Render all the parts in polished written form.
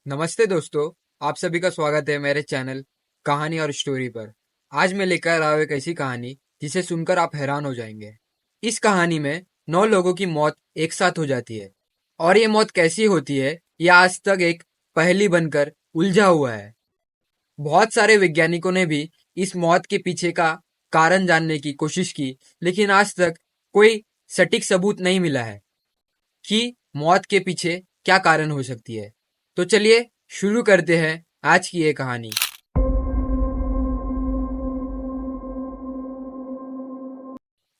नमस्ते दोस्तों। आप सभी का स्वागत है मेरे चैनल कहानी और स्टोरी पर। आज मैं लेकर आया हूं एक ऐसी कहानी जिसे सुनकर आप हैरान हो जाएंगे। इस कहानी में 9 लोगों की मौत एक साथ हो जाती है और ये मौत कैसी होती है यह आज तक एक पहेली बनकर उलझा हुआ है। बहुत सारे वैज्ञानिकों ने भी इस मौत के पीछे का कारण जानने की कोशिश की, लेकिन आज तक कोई सटीक सबूत नहीं मिला है कि मौत के पीछे क्या कारण हो सकती है। तो चलिए शुरू करते हैं आज की ये कहानी।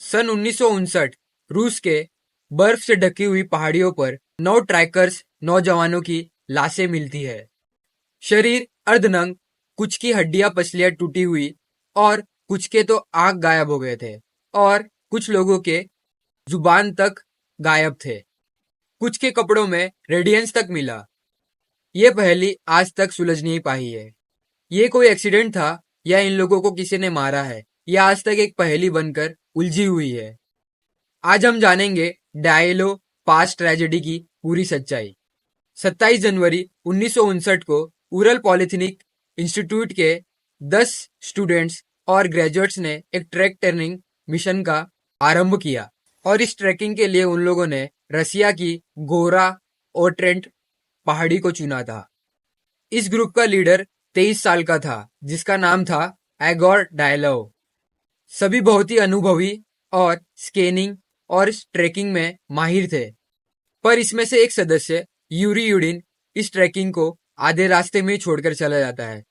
सन 1959 रूस के बर्फ से ढकी हुई पहाड़ियों पर 9 ट्रैकर्स नौजवानों की लाशें मिलती है। शरीर अर्धनंग, कुछ की हड्डियां पसलियां टूटी हुई और कुछ के तो आंख गायब हो गए थे और कुछ लोगों के जुबान तक गायब थे। कुछ के कपड़ों में रेडियंस तक मिला। ये पहेली आज तक सुलझ नहीं पाई है। ये कोई एक्सीडेंट था या इन लोगों को किसी ने मारा है, यह आज तक एक पहेली बनकर उलझी हुई है। आज हम जानेंगे डायलो पास ट्रेजेडी की पूरी सच्चाई। 27 जनवरी 1959 को उरल पॉलिटेक्निक इंस्टीट्यूट के 10 स्टूडेंट्स और ग्रेजुएट्स ने एक ट्रैक टर्निंग मिशन का आरंभ किया और इस ट्रैकिंग के लिए उन लोगों ने रसिया की गोरा ओट्रेंट पहाड़ी को चुना था। इस ग्रुप का लीडर 23 साल का था जिसका नाम था एगोर डायलोव। सभी बहुत ही अनुभवी और स्केनिंग और ट्रैकिंग में माहिर थे, पर इसमें से एक सदस्य यूरी यूडिन इस ट्रैकिंग को आधे रास्ते में ही छोड़कर चला जाता है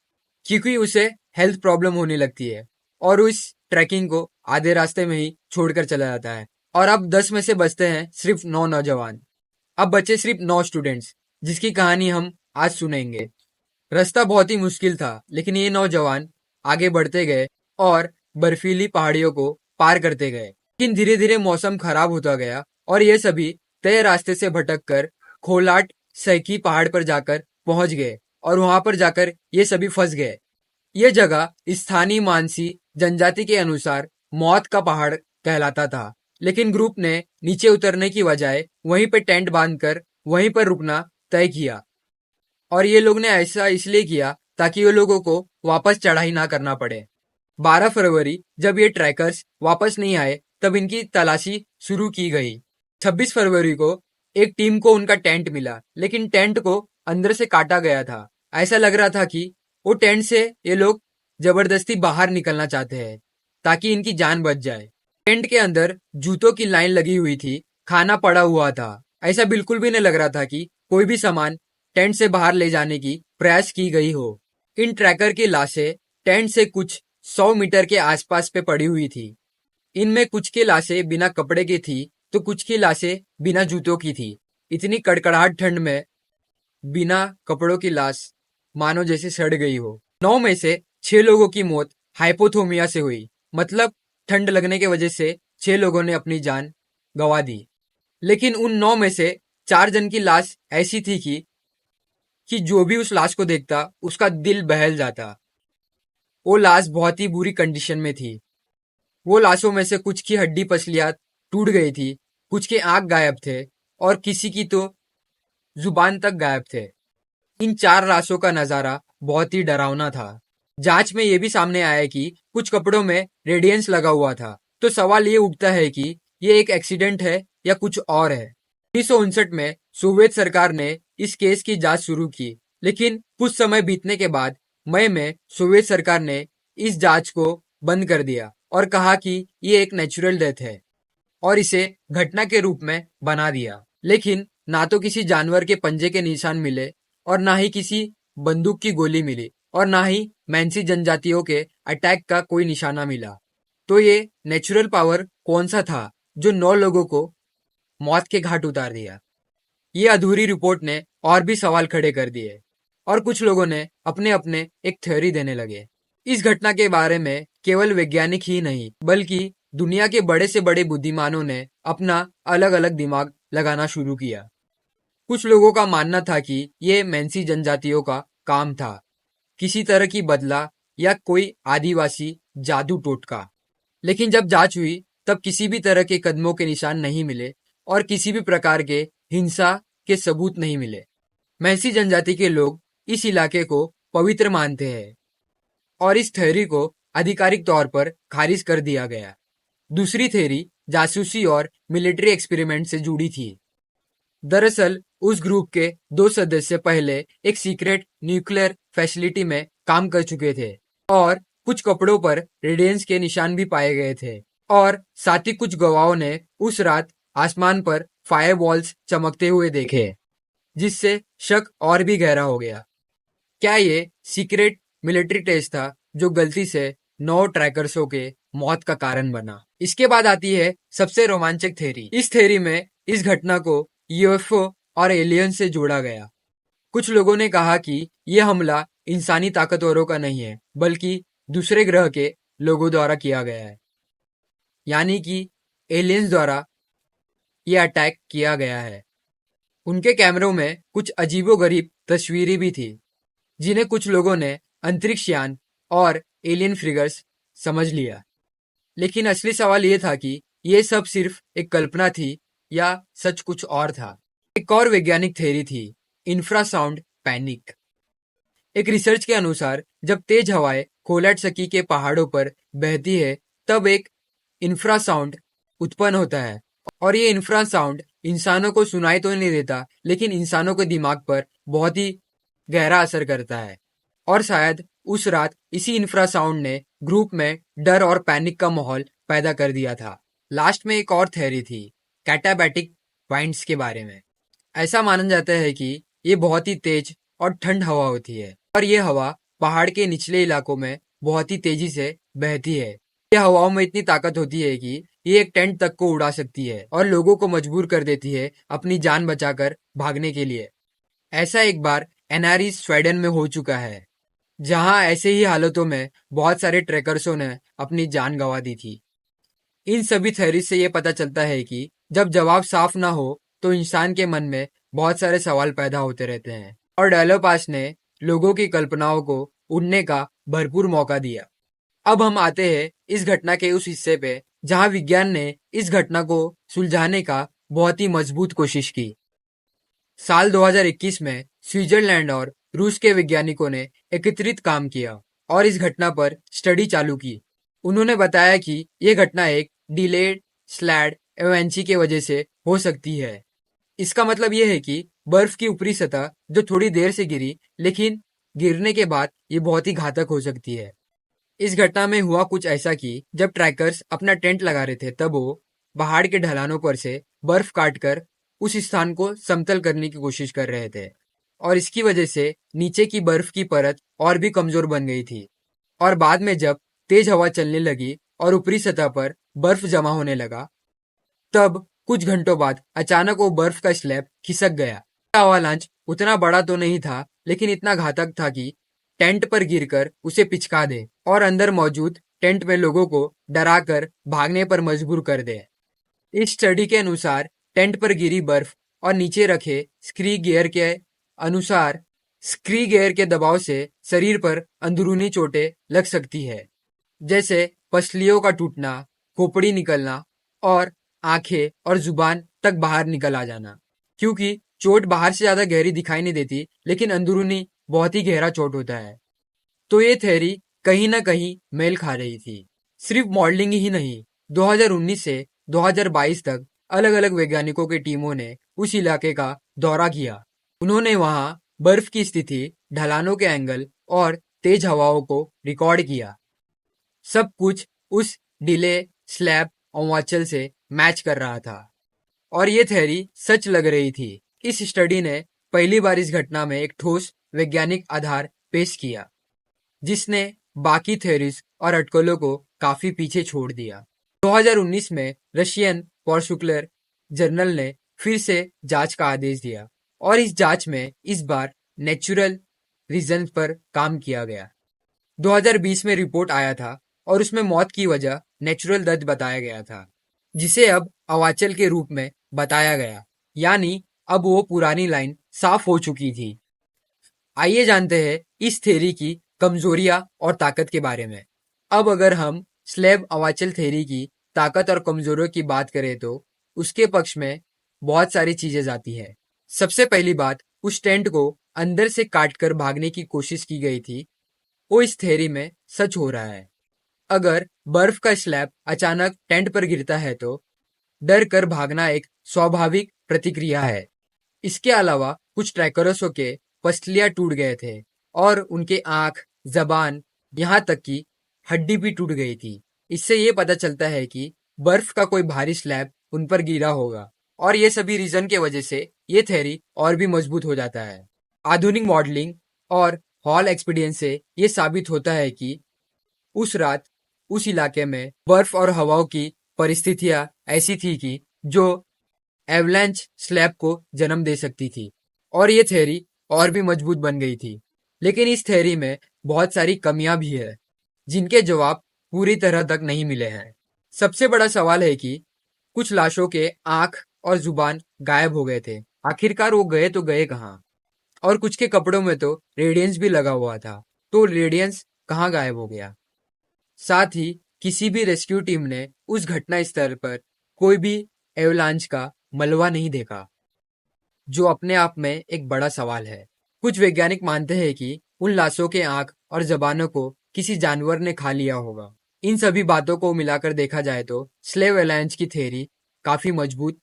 क्योंकि उसे हेल्थ प्रॉब्लम होने लगती है और उस ट्रैकिंग को आधे रास्ते में ही छोड़कर चला जाता है। और अब 10 में से बचते हैं सिर्फ 9 नौजवान। अब बचे सिर्फ 9 स्टूडेंट्स जिसकी कहानी हम आज सुनेंगे। रास्ता बहुत ही मुश्किल था, लेकिन ये नौजवान आगे बढ़ते गए और बर्फीली पहाड़ियों को पार करते गए। लेकिन धीरे धीरे मौसम खराब होता गया और ये सभी तय रास्ते से भटककर खोलाट सैकी पहाड़ पर जाकर पहुंच गए और वहां पर जाकर ये सभी फंस गए। ये जगह स्थानीय मानसी जनजाति के अनुसार मौत का पहाड़ कहलाता था, लेकिन ग्रुप ने नीचे उतरने की बजाय वहीं पर टेंट बांधकर वहीं पर रुकना तय किया। और ये लोग ने ऐसा इसलिए किया ताकि ये लोगों को वापस चढ़ाई ना करना पड़े। 12 फरवरी जब ये ट्रैकर्स वापस नहीं आए तब इनकी तलाशी शुरू की गई। 26 फरवरी को एक टीम को उनका टेंट मिला, लेकिन टेंट को अंदर से काटा गया था। ऐसा लग रहा था कि वो टेंट से ये लोग जबरदस्ती बाहर निकलना चाहते हैं ताकि इनकी जान बच जाए। टेंट के अंदर जूतों की लाइन लगी हुई थी, खाना पड़ा हुआ था। ऐसा बिल्कुल भी नहीं लग रहा था कि कोई भी सामान टेंट से बाहर ले जाने की प्रयास की गई हो। इन ट्रैकर की लाशें टेंट से कुछ 100 मीटर के आसपास पे पड़ी हुई थी। इनमें कुछ की लाशें बिना कपड़े की थी तो कुछ की लाशें बिना जूतों की थी। इतनी कड़कड़ाहट ठंड में बिना कपड़ों की लाश मानो जैसे सड़ गई हो। 9 में से 6 लोगों की मौत हाइपोथोमिया से हुई, मतलब ठंड लगने की वजह से 6 लोगों ने अपनी जान गंवा दी। लेकिन उन 9 में से 4 जन की लाश ऐसी थी कि जो भी उस लाश को देखता उसका दिल बहल जाता। वो लाश बहुत ही बुरी कंडीशन में थी। वो लाशों में से कुछ की हड्डी पसलियां टूट गई थी, कुछ के आंख गायब थे और किसी की तो जुबान तक गायब थे। इन 4 लाशों का नजारा बहुत ही डरावना था। जांच में ये भी सामने आया कि कुछ कपड़ों में रेडियंस लगा हुआ था। तो सवाल ये उठता है कि ये एक एक्सीडेंट है या कुछ और है। 1959 में सोवियत सरकार ने इस केस की जांच शुरू की, लेकिन कुछ समय बीतने के बाद मई में सोवियत सरकार ने इस जांच को बंद कर दिया और कहा कि ये एक नेचुरल डेथ है और इसे घटना के रूप में बना दिया। लेकिन ना तो किसी जानवर के पंजे के निशान मिले और ना ही किसी बंदूक की गोली मिली और ना ही मैंसी जनजातियों के अटैक का कोई निशाना मिला। तो ये नेचुरल पावर कौन सा था जो 9 लोगों को मौत के घाट उतार दिया? ये अधूरी रिपोर्ट ने और भी सवाल खड़े कर दिए और कुछ लोगों ने अपने अपने एक थ्योरी देने लगे। इस घटना के बारे में केवल वैज्ञानिक ही नहीं बल्कि दुनिया के बड़े से बड़े बुद्धिमानों ने अपना अलग अलग दिमाग लगाना शुरू किया। कुछ लोगों का मानना था कि ये मैंसी जनजातियों का काम था, किसी तरह की बदला या कोई आदिवासी जादू टोटका। लेकिन जब जांच हुई तब किसी भी तरह के कदमों के निशान नहीं मिले और किसी भी प्रकार के हिंसा के सबूत नहीं मिले। मैसी जनजाति के लोग इस इलाके को पवित्र मानते हैं और इस थ्योरी को आधिकारिक तौर पर खारिज कर दिया गया। दूसरी थ्योरी जासूसी और मिलिट्री एक्सपेरिमेंट से जुड़ी थी। दरअसल उस ग्रुप के दो सदस्य पहले एक सीक्रेट न्यूक्लियर फैसिलिटी में काम कर चुके थे और कुछ कपड़ों पर रेडिएंस के निशान भी पाए गए थे और साथ ही कुछ गवाहों ने उस रात आसमान पर फायरवॉल्स चमकते हुए देखे, जिससे शक और भी गहरा हो गया। क्या ये सीक्रेट मिलिट्री टेस्ट था जो गलती से 9 ट्रैकर्सों के मौत का कारण बना? इसके बाद आती है सबसे रोमांचक थ्योरी। इस थ्योरी में इस घटना को यूएफओ और एलियन से जोड़ा गया। कुछ लोगों ने कहा कि यह हमला इंसानी ताकतवरों का नहीं है, बल्कि दूसरे ग्रह के लोगों द्वारा किया गया है, यानी कि एलियंस द्वारा यह अटैक किया गया है। उनके कैमरों में कुछ अजीबोगरीब तस्वीरें भी थी, जिन्हें कुछ लोगों ने अंतरिक्ष यान और एलियन फ्रिगर्स समझ लिया। लेकिन असली सवाल यह था कि यह सब सिर्फ एक कल्पना थी या सच कुछ और था। एक और वैज्ञानिक थ्योरी थी, इंफ्रासाउंड पैनिक। एक रिसर्च के अनुसार जब तेज हवाएं कोलाटसकी के पहाड़ों पर बहती है, तब एक इंफ्रासाउंड उत्पन्न होता है और ये इंफ्रासाउंड इंसानों को सुनाई तो नहीं देता, लेकिन इंसानों के दिमाग पर बहुत ही गहरा असर करता है। और शायद उस रात इसी इंफ्रासाउंड ने ग्रुप में डर और पैनिक का माहौल पैदा कर दिया था। लास्ट में एक और थ्योरी थी, कैटाबैटिक वाइंड्स के बारे में। ऐसा माना जाता है कि ये बहुत ही तेज और ठंड हवा होती है और ये हवा पहाड़ के निचले इलाकों में बहुत ही तेजी से बहती है। ये हवाओं में इतनी ताकत होती है कि ये एक टेंट तक को उड़ा सकती है और लोगों को मजबूर कर देती है अपनी जान बचाकर भागने के लिए। ऐसा एक बार एनआरई स्वीडन में हो चुका है, जहां ऐसे ही हालातों में बहुत सारे ट्रेकर्सों ने अपनी जान गंवा दी थी। इन सभी थ्योरी से ये पता चलता है कि जब जवाब साफ ना हो तो इंसान के मन में बहुत सारे सवाल पैदा होते रहते हैं और डेवलपर्स ने लोगों की कल्पनाओं को उड़ने का भरपूर मौका दिया। अब हम आते हैं इस घटना के उस हिस्से पे जहां विज्ञान ने इस घटना को सुलझाने का बहुत ही मजबूत कोशिश की। साल 2021 में स्विट्जरलैंड और रूस के वैज्ञानिकों ने एकत्रित काम किया और इस घटना पर स्टडी चालू की। उन्होंने बताया कि यह घटना एक डिलेड स्लैड एवेंसी की वजह से हो सकती है। इसका मतलब यह है कि बर्फ की ऊपरी सतह जो थोड़ी देर से गिरी, लेकिन गिरने के बाद ये बहुत ही घातक हो सकती है। इस घटना में हुआ कुछ ऐसा कि जब ट्रैकर्स अपना टेंट लगा रहे थे, तब वो पहाड़ के ढलानों पर से बर्फ काटकर उस स्थान को समतल करने की कोशिश कर रहे थे और इसकी वजह से नीचे की बर्फ की परत और भी कमजोर बन गई थी। और बाद में जब तेज हवा चलने लगी और ऊपरी सतह पर बर्फ जमा होने लगा, तब कुछ घंटों बाद अचानक वो बर्फ का स्लैब खिसक गया। अवालांच उतना बड़ा तो नहीं था, लेकिन इतना घातक था कि टेंट पर गिरकर उसे पिचका दे और अंदर मौजूद टेंट में लोगों को डराकर भागने पर मजबूर कर दे। इस स्टडी के अनुसार टेंट पर गिरी बर्फ और नीचे रखे स्की गियर के दबाव से शरीर पर अंदरूनी चोटें लग सकती है, जैसे पसलियों का टूटना, खोपड़ी निकलना और आंखें और जुबान तक बाहर निकल आ जाना। क्योंकि चोट बाहर से ज्यादा गहरी दिखाई नहीं देती, लेकिन अंदरूनी बहुत ही गहरा चोट होता है। तो ये थ्योरी कहीं ना कहीं मेल खा रही थी। सिर्फ मॉडलिंग ही नहीं, 2019 से 2022 तक अलग अलग वैज्ञानिकों की टीमों ने उस इलाके का दौरा किया। उन्होंने वहां बर्फ की स्थिति, ढलानों के एंगल और तेज हवाओं को रिकॉर्ड किया। सब कुछ उस डिले स्लैब अवांचल से मैच कर रहा था और ये थ्योरी सच लग रही थी। इस स्टडी ने पहली बार इस घटना में एक ठोस वैज्ञानिक आधार पेश किया, जिसने बाकी थ्योरीज और अटकलों को काफी पीछे छोड़ दिया। 2019 में रशियन पॉर्सुकुलर जर्नल ने फिर से जांच का आदेश दिया और इस जांच में इस बार नेचुरल रीजन पर काम किया गया। 2020 में रिपोर्ट आया था और उसमें मौत की वजह नेचुरल डेथ बताया गया था, जिसे अब अवाचल के रूप में बताया गया, यानी अब वो पुरानी लाइन साफ हो चुकी थी। आइए जानते हैं इस थ्योरी की कमजोरियां और ताकत के बारे में। अब अगर हम स्लैब अवाचल थ्योरी की ताकत और कमजोरियों की बात करें तो उसके पक्ष में बहुत सारी चीजें आती है। सबसे पहली बात, उस टेंट को अंदर से काटकर भागने की कोशिश की गई थी, वो इस थ्योरी में सच हो रहा है। अगर बर्फ का स्लैब अचानक टेंट पर गिरता है तो डर कर भागना एक स्वाभाविक प्रतिक्रिया है। इसके अलावा कुछ ट्रैकर्सों के पसलियां टूट गए थे और उनके आंख, जबान, यहाँ तक कि हड्डी भी टूट गई थी। इससे ये पता चलता है कि बर्फ का कोई भारी स्लैब उन पर गिरा होगा और ये सभी रीजन के वजह से ये थ्योरी और भी मजबूत हो जाता है। आधुनिक मॉडलिंग और हॉल एक्सपीरियंस से ये साबित होता है कि उस रात उस इलाके में बर्फ और हवाओं की परिस्थितियां ऐसी थी कि जो एवलांच स्लैब को जन्म दे सकती थी और ये थ्योरी और भी मजबूत बन गई थी। लेकिन इस थ्योरी में बहुत सारी कमियां भी है जिनके जवाब पूरी तरह तक नहीं मिले हैं। सबसे बड़ा सवाल है कि कुछ लाशों के आंख और जुबान गायब हो गए थे। आखिरकार वो गए तो गए कहाँ? और कुछ के कपड़ों में तो रेडियंस भी लगा हुआ था, तो रेडियंस कहाँ गायब हो गया? साथ ही किसी भी रेस्क्यू टीम ने उस घटना स्थल पर कोई भी एवलांच का मलबा नहीं देखा, जो अपने आप में एक बड़ा सवाल है। कुछ वैज्ञानिक मानते हैं कि उन लाशों के आंख और जबानों को किसी जानवर ने खा लिया होगा। इन सभी बातों को मिलाकर देखा जाए तो स्लेव एवलांच की थ्योरी काफी मजबूत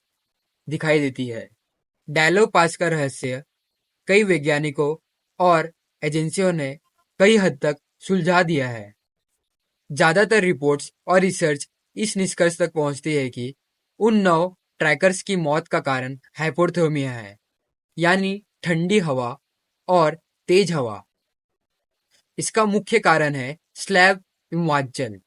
दिखाई देती है। डैलो पास का रहस्य कई वैज्ञानिकों और एजेंसियों ने कई हद तक सुलझा दिया है। ज्यादातर रिपोर्ट्स और रिसर्च इस निष्कर्ष तक पहुंचती है कि उन 9 ट्रैकर्स की मौत का कारण हाइपोथर्मिया है, यानी ठंडी हवा और तेज हवा। इसका मुख्य कारण है स्लैब हिमाचल,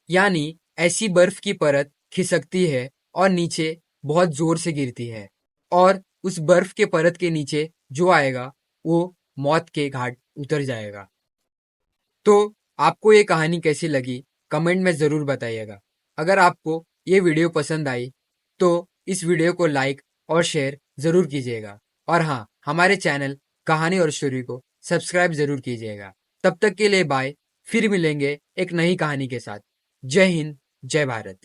यानी ऐसी बर्फ की परत खिसकती है और नीचे बहुत जोर से गिरती है और उस बर्फ के परत के नीचे जो आएगा वो मौत के घाट उतर जाएगा। तो आपको ये कहानी कैसी लगी कमेंट में ज़रूर बताइएगा। अगर आपको ये वीडियो पसंद आई तो इस वीडियो को लाइक और शेयर ज़रूर कीजिएगा और हाँ, हमारे चैनल कहानी और स्टोरी को सब्सक्राइब ज़रूर कीजिएगा। तब तक के लिए बाय, फिर मिलेंगे एक नई कहानी के साथ। जय हिंद, जय भारत।